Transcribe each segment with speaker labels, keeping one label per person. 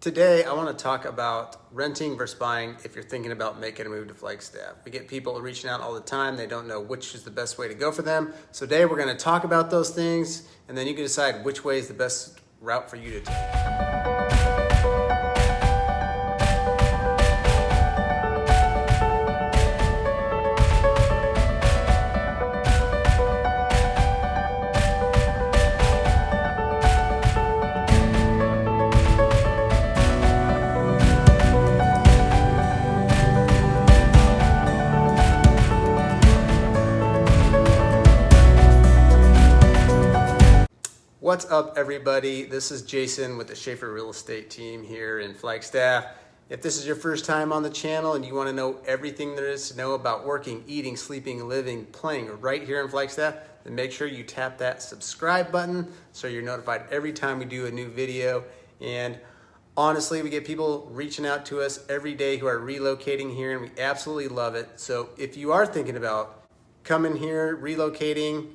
Speaker 1: Today, I want to talk about renting versus buying if you're thinking about making a move to Flagstaff. We get people reaching out all the time. They don't know which is the best way to go for them. So today, we're going to talk about those things, and then you can decide which way is the best route for you to take. What's up, everybody? This is Jason with the Shoppe Real Estate team here in Flagstaff. If this is your first time on the channel and you want to know everything there is to know about working, eating, sleeping, living, playing right here in Flagstaff, then make sure you tap that subscribe button so you're notified every time we do a new video. And honestly, we get people reaching out to us every day who are relocating here, and we absolutely love it. So if you are thinking about coming here, relocating,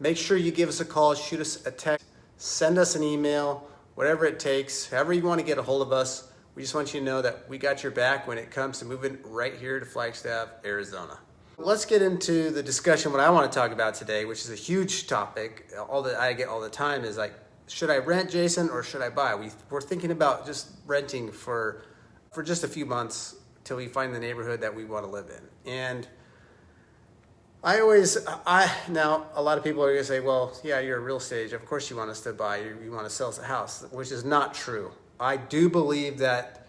Speaker 1: make sure you give us a call, shoot us a text, send us an email, whatever it takes, however you want to get a hold of us. We just want you to know that we got your back when it comes to moving right here to Flagstaff, Arizona. Let's get into the discussion. What I want to talk about today, which is a huge topic, all that I get all the time is like, should I rent, Jason, or should I buy? We're thinking about just renting for just a few months till we find the neighborhood that we want to live in. And now a lot of people are gonna say, well, yeah, you're a real estate agent. Of course you want us to buy, you want to sell us a house, which is not true. I do believe that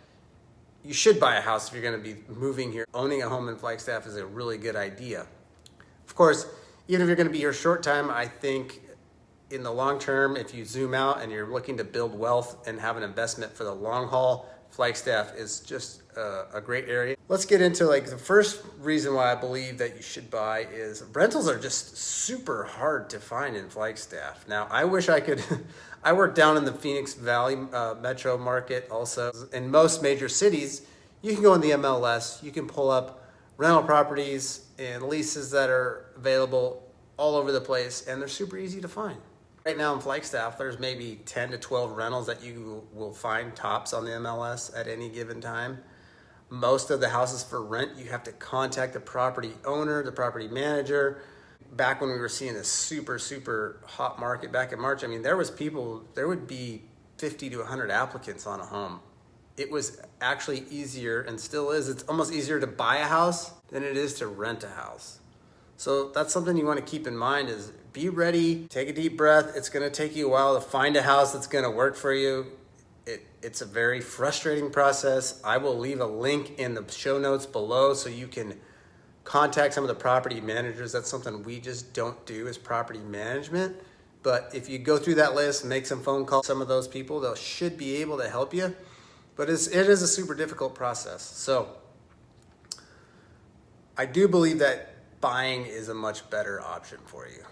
Speaker 1: you should buy a house if you're gonna be moving here. Owning a home in Flagstaff is a really good idea. Of course, even if you're gonna be here a short time, I think in the long term, if you zoom out and you're looking to build wealth and have an investment for the long haul, Flagstaff is just a great area. Let's get into like the first reason why I believe that you should buy is rentals are just super hard to find in Flagstaff. Now, I wish I could, I work down in the Phoenix Valley metro market also. In most major cities, you can go in the MLS, you can pull up rental properties and leases that are available all over the place, and they're super easy to find. Right now in Flagstaff, there's maybe 10 to 12 rentals that you will find tops on the MLS at any given time. Most of the houses for rent, you have to contact the property owner, the property manager. Back when we were seeing this super hot market back in March, I mean, there would be 50 to 100 applicants on a home. It was actually easier, and still is, it's almost easier to buy a house than it is to rent a house. So that's something you want to keep in mind is be ready, take a deep breath. It's going to take you a while to find a house that's going to work for you. It's a very frustrating process. I will leave a link in the show notes below so you can contact some of the property managers. That's something we just don't do is property management. But if you go through that list, make some phone calls, some of those people, they should be able to help you. But it is a super difficult process. So I do believe that buying is a much better option for you.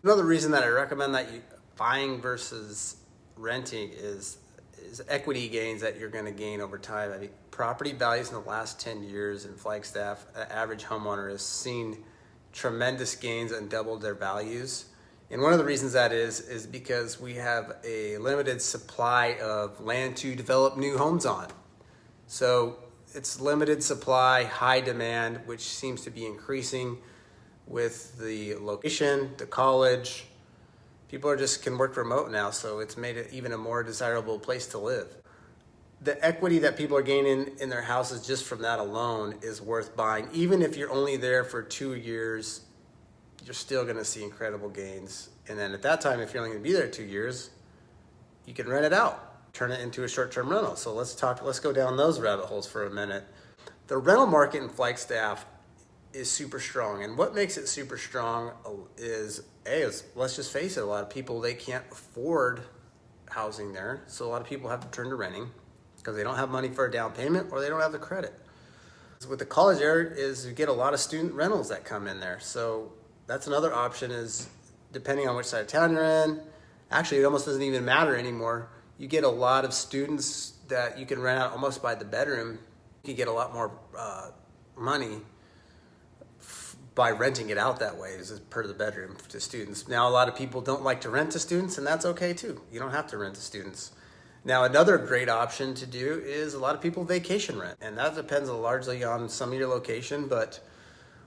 Speaker 1: Another reason that I recommend that you buying versus renting is equity gains that you're going to gain over time. I mean, property values in the last 10 years in Flagstaff, an average homeowner has seen tremendous gains and doubled their values. And one of the reasons that is because we have a limited supply of land to develop new homes on. So it's limited supply, high demand, which seems to be increasing with the location, the college. People can work remote now, so it's made it even a more desirable place to live. The equity that people are gaining in their houses just from that alone is worth buying. Even if you're only there for 2 years, you're still gonna see incredible gains. And then at that time, if you're only gonna be there 2 years, you can rent it out, turn it into a short-term rental. So let's go down those rabbit holes for a minute. The rental market in Flagstaff is super strong, and what makes it super strong is let's just face it, a lot of people, they can't afford housing there, so a lot of people have to turn to renting because they don't have money for a down payment or they don't have the credit. With the college area is you get a lot of student rentals that come in there, so that's another option is depending on which side of town you're in. Actually, it almost doesn't even matter anymore. You get a lot of students that you can rent out almost by the bedroom. You can get a lot more money by renting it out that way as per the bedroom to students. Now, a lot of people don't like to rent to students, and that's okay too. You don't have to rent to students. Now, another great option to do is a lot of people vacation rent, and that depends largely on some of your location. But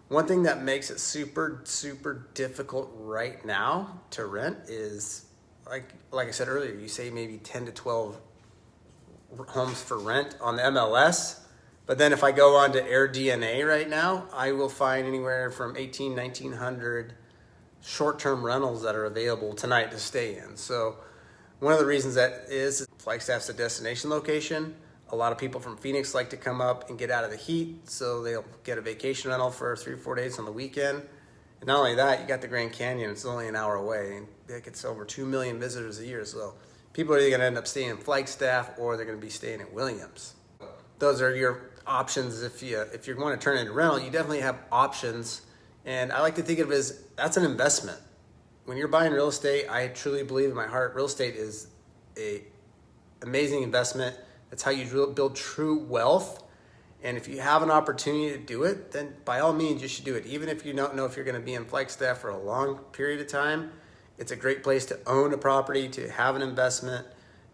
Speaker 1: one thing that makes it super, super difficult right now to rent is, like I said earlier, you say maybe 10 to 12 homes for rent on the MLS. But then if I go on to AirDNA right now, I will find anywhere from 1900 short-term rentals that are available tonight to stay in. So one of the reasons that is Flagstaff's a destination location. A lot of people from Phoenix like to come up and get out of the heat, so they'll get a vacation rental for 3 or 4 days on the weekend. And not only that, you got the Grand Canyon, it's only an hour away, and it gets over 2 million visitors a year. So people are either gonna end up staying in Flagstaff or they're gonna be staying in Williams. Those are your options. If you want to turn it into rental, you definitely have options. And I like to think of it as that's an investment. When you're buying real estate, I truly believe in my heart, real estate is a amazing investment. That's how you build true wealth. And if you have an opportunity to do it, then by all means, you should do it. Even if you don't know if you're going to be in Flagstaff for a long period of time, it's a great place to own a property, to have an investment,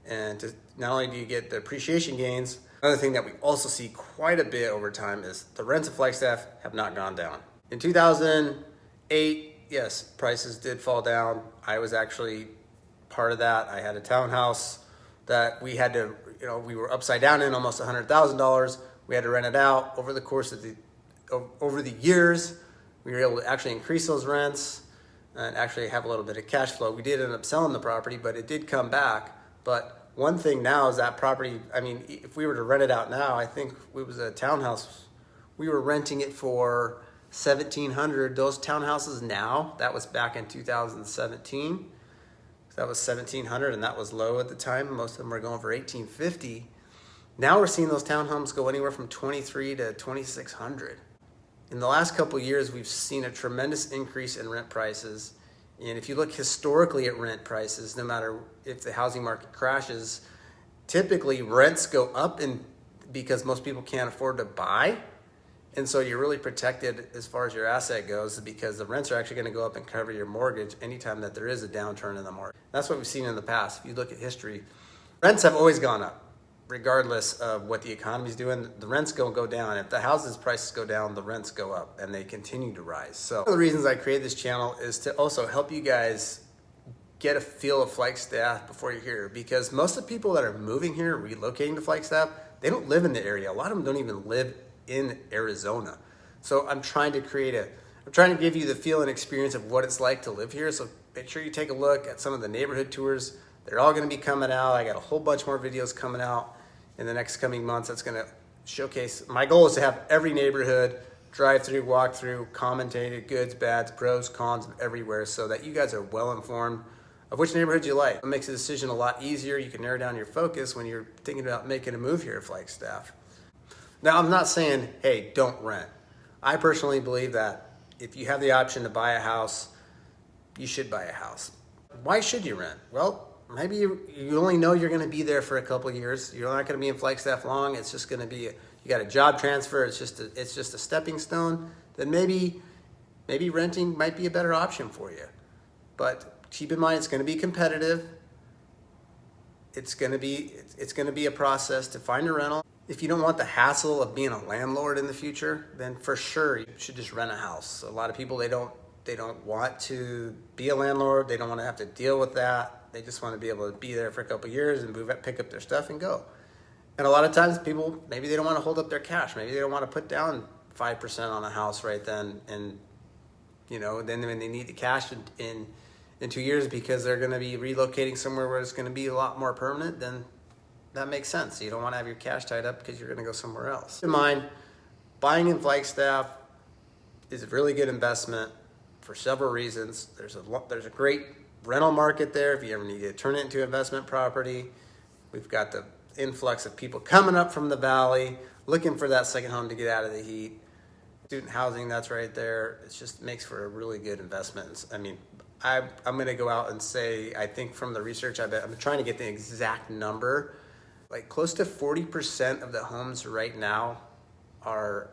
Speaker 1: and to not only do you get the appreciation gains. Another thing that we also see quite a bit over time is the rents of Flagstaff have not gone down. In 2008, yes, prices did fall down. I was actually part of that. I had a townhouse that we had to, we were upside down in almost $100,000. We had to rent it out. Over the course of over the years, we were able to actually increase those rents and actually have a little bit of cash flow. We did end up selling the property, but it did come back. But one thing now is that property, if we were to rent it out now, I think it was a townhouse. We were renting it for $1,700. Those townhouses now, that was back in 2017. That was $1,700, and that was low at the time. Most of them were going for $1,850. Now we're seeing those townhomes go anywhere from $2,300 to $2,600. In the last couple of years, we've seen a tremendous increase in rent prices. And if you look historically at rent prices, no matter if the housing market crashes, typically rents go up because most people can't afford to buy. And so you're really protected as far as your asset goes, because the rents are actually going to go up and cover your mortgage anytime that there is a downturn in the market. That's what we've seen in the past. If you look at history, rents have always gone up, regardless of what the economy's doing. The rents go down. If the houses prices go down, the rents go up, and they continue to rise. So one of the reasons I created this channel is to also help you guys get a feel of Flagstaff before you're here, because most of the people that are moving here, relocating to Flagstaff, they don't live in the area. A lot of them don't even live in Arizona. So I'm trying to give you the feel and experience of what it's like to live here. So make sure you take a look at some of the neighborhood tours. They're all going to be coming out. I got a whole bunch more videos coming out in the next coming months. That's going to showcase. My goal is to have every neighborhood drive through, walk through, commentated, goods, bads, pros, cons, everywhere, so that you guys are well informed of which neighborhood you like. It makes the decision a lot easier. You can narrow down your focus when you're thinking about making a move here at Flagstaff. Now, I'm not saying, hey, don't rent. I personally believe that if you have the option to buy a house, you should buy a house. Why should you rent? Well, maybe you only know you're going to be there for a couple of years. You're not going to be in Flagstaff long. It's just going to be, you got a job transfer. It's just a stepping stone. Then maybe renting might be a better option for you. But keep in mind, it's going to be competitive. It's going to be a process to find a rental. If you don't want the hassle of being a landlord in the future, then for sure you should just rent a house. A lot of people, they don't want to be a landlord. They don't want to have to deal with that. They just want to be able to be there for a couple of years and pick up their stuff and go. And a lot of times people, maybe they don't want to hold up their cash. Maybe they don't want to put down 5% on a house right then. And, then when they need the cash in 2 years because they're going to be relocating somewhere where it's going to be a lot more permanent, then that makes sense. You don't want to have your cash tied up because you're going to go somewhere else. Keep in mind, buying in Flagstaff is a really good investment for several reasons. There's a great rental market there if you ever need to turn it into investment property. We've got the influx of people coming up from the valley looking for that second home to get out of the heat. Student housing, that's right there. It just makes for a really good investment. I'm going to go out and say, I think from the research, I'm trying to get the exact number. Like close to 40% of the homes right now are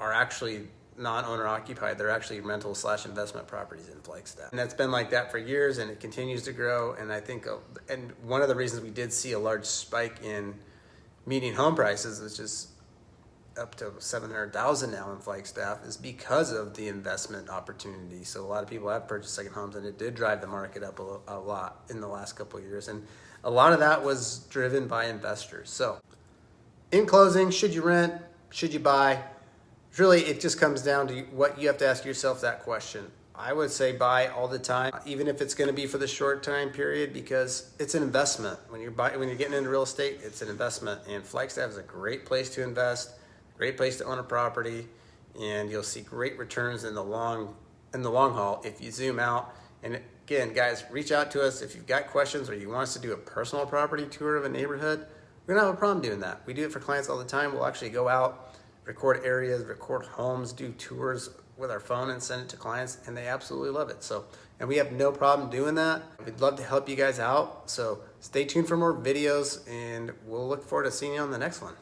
Speaker 1: actually non-owner occupied. They're actually rental/investment properties in Flagstaff. And that's been like that for years, and it continues to grow. And I think, and one of the reasons we did see a large spike in median home prices, which is up to 700,000 now in Flagstaff, is because of the investment opportunity. So a lot of people have purchased second homes, and it did drive the market up a lot in the last couple of years. And a lot of that was driven by investors. So in closing, should you rent? Should you buy? Really, it just comes down to what you have to ask yourself that question. I would say buy all the time, even if it's going to be for the short time period, because it's an investment. When you're getting into real estate, it's an investment. And Flagstaff is a great place to invest, great place to own a property, and you'll see great returns in the long haul if you zoom out. And again, guys, reach out to us if you've got questions or you want us to do a personal property tour of a neighborhood. We're gonna have a problem doing that. We do it for clients all the time. We'll actually go out, record areas, record homes, do tours with our phone and send it to clients, and they absolutely love it. So, and we have no problem doing that. We'd love to help you guys out. So stay tuned for more videos, and we'll look forward to seeing you on the next one.